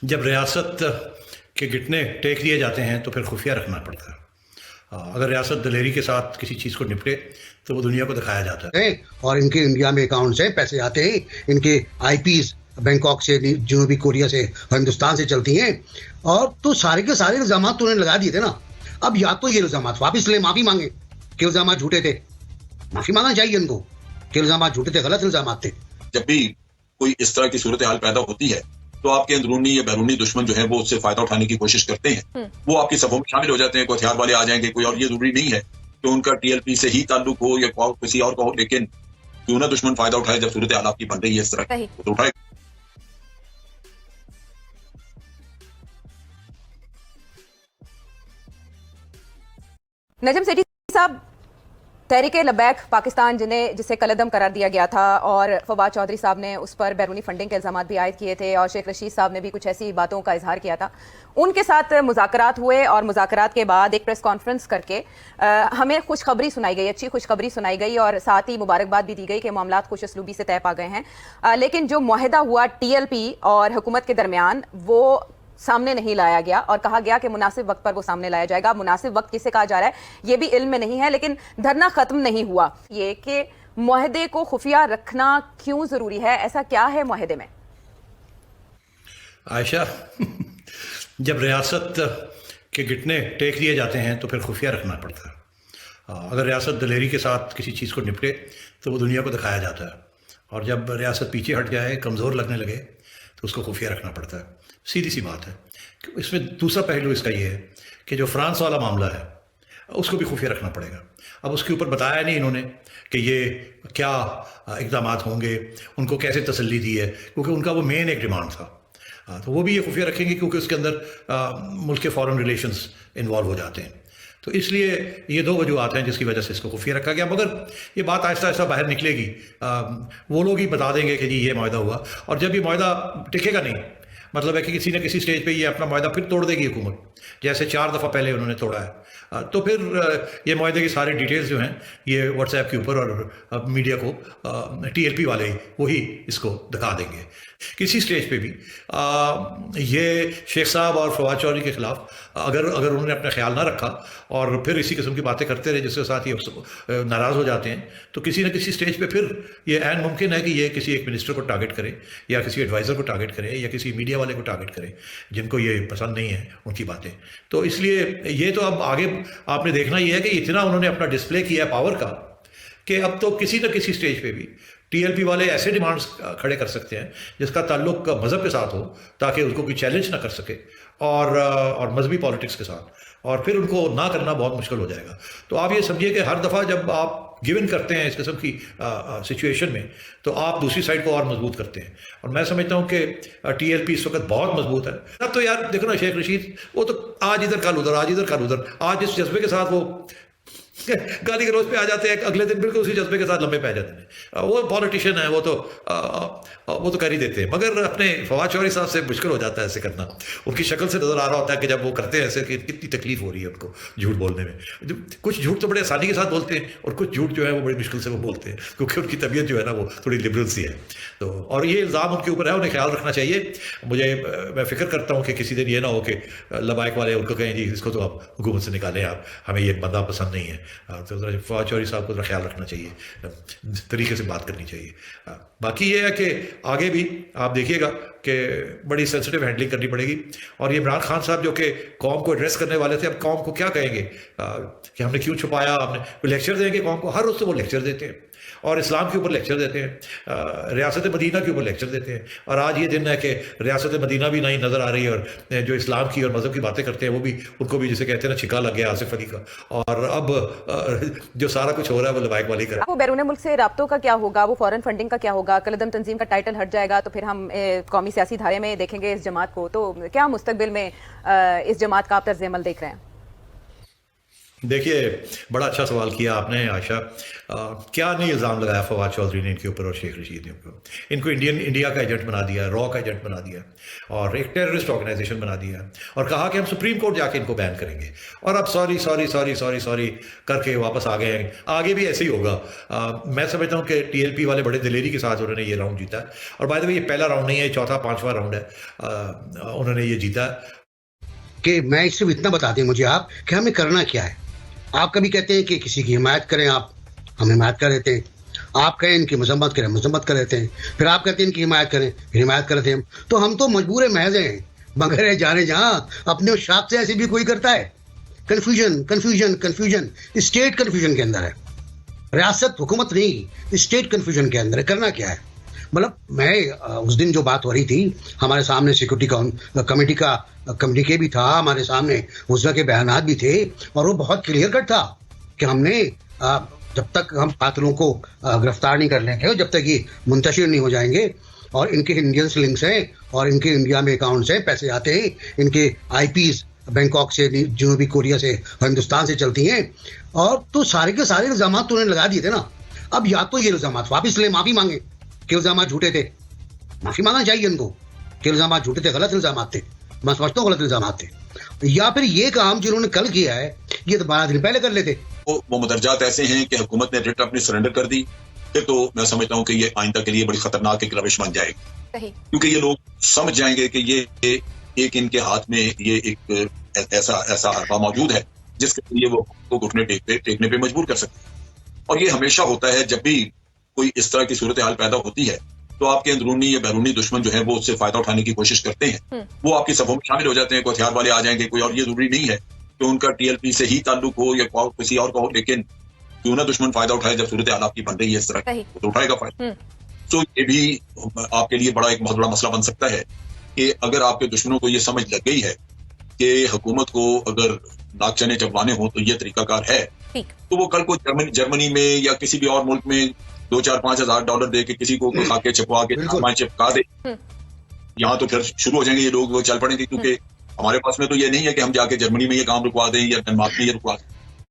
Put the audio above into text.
जब रियासत के घुटने टेक दिए जाते हैं तो फिर खुफिया रखना पड़ता है। अगर रियासत दलेरी के साथ किसी चीज़ को निपटे तो वो दुनिया को दिखाया जाता है। और इनके इंडिया में अकाउंट से पैसे आते हैं, इनके आईपीस बैंकॉक से, जनूबी कोरिया से, हिंदुस्तान से चलती हैं। और तो सारे के सारे इल्जाम तो उन्होंने लगा दिए थे ना। अब या तो ये इल्जाम वापिस ले, माफी मांगे कि इल्जाम झूठे थे, माफी मांगना चाहिए इनको कि इल्जाम झूठे थे, गलत इल्जाम थे। जब भी कोई इस तरह की सूरत हाल पैदा होती है तो आपके अंदरूनी या बैरूनी दुश्मन जो है वो उससे फायदा उठाने की कोशिश करते हैं। वो आपकी सभों में शामिल हो जाते हैं, कोई हथियार वाले आ जाएंगे कोई, और ये जरूरी नहीं है कि उनका टीएलपी से ही ताल्लुक हो या किसी और का हो, लेकिन क्यों ना दुश्मन फायदा उठाए जब सूरत हाल आपकी बन रही है इस तरह की, तो उठाए। नजम सेठी साहब, तहरीके लबैक पाकिस्तान जिसे कलअदम करार दिया गया था और फवाद चौधरी साहब ने उस पर बैरूनी फंडिंग के इल्जाम भी आयद किए थे और शेख रशीद साहब ने भी कुछ ऐसी बातों का इजहार किया था। उनके साथ मुज़ाकरात हुए और मुज़ाकरात के बाद एक प्रेस कॉन्फ्रेंस करके हमें खुशखबरी सुनाई गई, अच्छी खुशखबरी सुनाई गई और साथ ही मुबारकबाद भी दी गई कि मामलात खुश असलूबी से तय पा गए हैं। लेकिन जो मुआहिदा हुआ टीएलपी और हुकूमत के दरमियान वो सामने नहीं लाया गया और कहा गया कि मुनासिब वक्त पर वो सामने लाया जाएगा। मुनासिब वक्त किसे कहा जा रहा है ये भी इल्म में नहीं है, लेकिन धरना खत्म नहीं हुआ। ये कि मुआहदे को खुफिया रखना क्यों जरूरी है, ऐसा क्या है मुआहदे में? आयशा, जब रियासत के घुटने टेक दिए जाते हैं तो फिर खुफिया रखना पड़ता है। अगर रियासत दलेरी के साथ किसी चीज़ को निपटे तो वो दुनिया को दिखाया जाता है, और जब रियासत पीछे हट जाए, कमज़ोर लगने लगे, तो उसको खुफिया रखना पड़ता है। सीधी सी बात है। इसमें दूसरा पहलू इसका ये है कि जो फ्रांस वाला मामला है उसको भी खुफिया रखना पड़ेगा। अब उसके ऊपर बताया नहीं इन्होंने कि ये क्या इक़दाम होंगे, उनको कैसे तसल्ली दी है, क्योंकि उनका वो मेन एक डिमांड था। तो वो भी ये खुफिया रखेंगे क्योंकि उसके अंदर मुल्क के फॉरेन रिलेशंस इन्वॉल्व हो जाते हैं। तो इसलिए ये दो वजूहत हैं जिसकी वजह से इसको खुफिया रखा गया। मगर ये बात आहिस्ता आहिस्ता बाहर निकलेगी। वो लोग ही बता देंगे कि जी ये मुआहदा हुआ, और जब ये मुआहदा टिकेगा नहीं, मतलब है कि किसी न किसी स्टेज पे ये अपना मुआहदा फिर तोड़ देगी हुकूमत, जैसे 4 दफ़ा पहले उन्होंने तोड़ा है। तो फिर ये मुआहदे की सारी डिटेल्स जो हैं ये व्हाट्सएप के ऊपर और मीडिया को टीएलपी वाले वही इसको दिखा देंगे। किसी स्टेज पे भी ये शेख साहब और फवाद चौधरी के ख़िलाफ़ अगर उन्होंने अपना ख्याल ना रखा और फिर इसी किस्म की बातें करते रहे जिसके साथ ये नाराज़ हो जाते हैं, तो किसी न किसी स्टेज पे फिर ये ऐन मुमकिन है कि ये किसी एक मिनिस्टर को टारगेट करे या किसी एडवाइज़र को टारगेट करे या किसी मीडिया वाले को टारगेट करे जिनको ये पसंद नहीं है उनकी बातें। तो इसलिए ये तो अब आगे आपने देखना ये है कि इतना उन्होंने अपना डिस्प्ले किया है पावर का कि अब तो किसी न किसी स्टेज पे भी टीएलपी वाले ऐसे डिमांड्स खड़े कर सकते हैं जिसका ताल्लुक मज़हब के साथ हो, ताकि उसको कोई चैलेंज ना कर सके, और मजहबी पॉलिटिक्स के साथ, और फिर उनको ना करना बहुत मुश्किल हो जाएगा। तो आप ये समझिए कि हर दफ़ा जब आप गिवन करते हैं इस किस्म की सिचुएशन में, तो आप दूसरी साइड को और मजबूत करते हैं। और मैं समझता हूँ कि टीएलपी इस वक्त बहुत मजबूत है। अब तो यार देखो ना, शेख रशीद वो तो आज इधर कल उधर, आज इधर कल उधर, आज इस जज्बे के साथ वो गाली गलौज पे आ जाते हैं, अगले दिन बिल्कुल उसी जज्बे के साथ लंबे पै जाते हैं। वो पॉलिटिशियन है, वो तो कर ही देते हैं। मगर अपने फवाद चौधरी साहब से मुश्किल हो जाता है ऐसे करना। उनकी शक्ल से नज़र आ रहा होता है कि जब वो करते हैं ऐसे कि कितनी तकलीफ हो रही है उनको झूठ बोलने में। कुछ झूठ तो बड़े आसानी के साथ बोलते हैं और कुछ झूठ जो है वो बड़ी मुश्किल से वो बोलते हैं, क्योंकि उनकी तबीयत जो है ना वो थोड़ी लिबरल सी है। तो और ये इल्ज़ाम उनके ऊपर है, उन्हें ख्याल रखना चाहिए। मैं फ़िक्र करता हूँ कि किसी दिन ये ना हो कि लबाइक वाले उनको कहें जी इसको तो आप हुकूमत से निकालें, आप हमें ये बंदा पसंद नहीं है। तो फवाद चौधरी साहब को ख्याल रखना चाहिए, तरीके से बात करनी चाहिए। बाकी ये है कि आगे भी आप देखिएगा कि बड़ी सेंसिटिव हैंडलिंग करनी पड़ेगी। और ये इमरान खान साहब जो कि कौम को एड्रेस करने वाले थे, अब कौम को क्या कहेंगे कि हमने क्यों छुपाया, हमने लेक्चर देंगे कौम को। हर रोज़ तो वो लेक्चर देते हैं और इस्लाम के ऊपर लेक्चर देते हैं, रियासत मदीना के ऊपर लेक्चर देते हैं। और आज ये दिन है कि रियासत मदीना भी नहीं नज़र आ रही है, और जो इस्लाम की और मज़हब की बातें करते हैं वो भी, उनको भी जिसे कहते हैं ना छिका लग गया आसिफ अली का। और अब जो सारा कुछ हो रहा है वो लबाइक वाली कर। वो बैरून मुल्क से राब्तों का क्या होगा, वो फॉरेन फंडिंग का क्या होगा, कलअदम तंजीम का टाइटल हट जाएगा तो फिर हम कौमी सियासी धारे में देखेंगे इस जमात को। तो क्या मुस्तकबिल में इस जमात का आप तर्ज अमल देख रहे हैं? देखिए, बड़ा अच्छा सवाल किया आपने आयशा। क्या नहीं इल्ज़ाम लगाया फवाद चौधरी ने इनके ऊपर और शेख रशीद ने ऊपर। इनको इंडिया का एजेंट बना दिया, रॉ का एजेंट बना दिया और एक टेररिस्ट ऑर्गेनाइजेशन बना दिया और कहा कि हम सुप्रीम कोर्ट जाके इनको बैन करेंगे। और अब सॉरी करके वापस आ गए हैं। आगे भी ऐसे ही होगा। मैं समझता हूँ कि टीएलपी वाले बड़े दिलेरी के साथ उन्होंने ये राउंड जीता है। और बाय द वे ये पहला राउंड नहीं है, ये चौथा पांचवा राउंड है। उन्होंने ये जीता कि मैं सिर्फ इतना बता दें मुझे आप कि हमें करना क्या है। आप कभी कहते हैं कि किसी की हिमायत करें, आप हम हिमायत कर देते हैं। आप कहें इनकी मजम्मत करें, मजम्मत कर देते हैं। फिर आप कहते हैं इनकी हिमायत करें, फिर हिमायत कर देते हैं। तो हम तो मजबूर महज हैं, मगर जाने जहां अपने उस शाख से ऐसे भी कोई करता है। कन्फ्यूजन स्टेट कन्फ्यूजन के अंदर है, रियासत हुकूमत नहीं, स्टेट कन्फ्यूजन के अंदर है। करना क्या है? मतलब मैं उस दिन जो बात हो रही थी, हमारे सामने सिक्योरिटी कमेटी का कम्युनिके भी था, हमारे सामने उस के बयानात भी थे और वो बहुत क्लियर कट था कि हमने जब तक हम कातिलों को गिरफ्तार नहीं कर लेंगे, जब तक ये मुंतशिर नहीं हो जाएंगे और इनके इंडियन लिंक्स हैं और इनके इंडिया में अकाउंट्स हैं, पैसे आते हैं, इनके आईपीज बैंकॉक से, जनूबी कोरिया से, हिंदुस्तान से चलती हैं। और तो सारे के सारे इल्जाम तो उन्होंने लगा दिए थे ना। अब या तो ये इल्जाम वापिस ले, माफी मांगे कि इल्जाम झूठे थे, माफी मांगना चाहिए इनको कि इल्जाम झूठे थे, गलत इल्जाम थे, मैं समझता हूँ गलत इल्जाम थे। या फिर ये काम जिन्होंने कल किया है ये तो 12 दिन पहले कर लेते। वो मुदरजात ऐसे हैं कि हुकूमत ने रिट अपनी सरेंडर कर दी, फिर तो मैं समझता हूँ कि ये आइंदा के लिए बड़ी खतरनाक एक रविश बन जाएगी, क्योंकि ये लोग समझ जाएंगे कि ये एक इनके हाथ में ये एक ऐसा हरबा मौजूद है जिसके लिए वो घुटने टेकने पे मजबूर कर सकते हैं। और ये हमेशा होता है जब भी कोई इस तरह की सूरत हाल पैदा होती है तो आपके अंदरूनी या बैरूनी दुश्मन जो है वो उससे फायदा उठाने की कोशिश करते हैं। वो आपकी सफों में शामिल हो जाते हैं, कोई हथियार वाले आ जाएंगे कोई, और ये जरूरी नहीं है कि उनका टीएलपी से ही ताल्लुक हो या किसी और का हो, लेकिन क्यों ना दुश्मन फायदा उठाए जब सूरत हाल आपकी बन रही है इस तरह की, तो उठाएगा फायदा। तो ये भी आपके लिए एक बहुत बड़ा मसला बन सकता है कि अगर आपके दुश्मनों को ये समझ लग गई है कि हुकूमत को अगर नाक चने चबवाने हो तो ये तरीकाकार है, तो वो कल को जर्मनी में या किसी भी और मुल्क में 2-4-5 हज़ार डॉलर दे के किसी को खाके चिपका के चिपका दे, यहाँ तो फिर शुरू हो जाएंगे ये लोग, वो चल पड़ेंगे। क्योंकि हमारे पास में तो ये नहीं है कि हम जाके जर्मनी में ये काम रुकवा दें या डेनमार्क में ये रुकवा दें।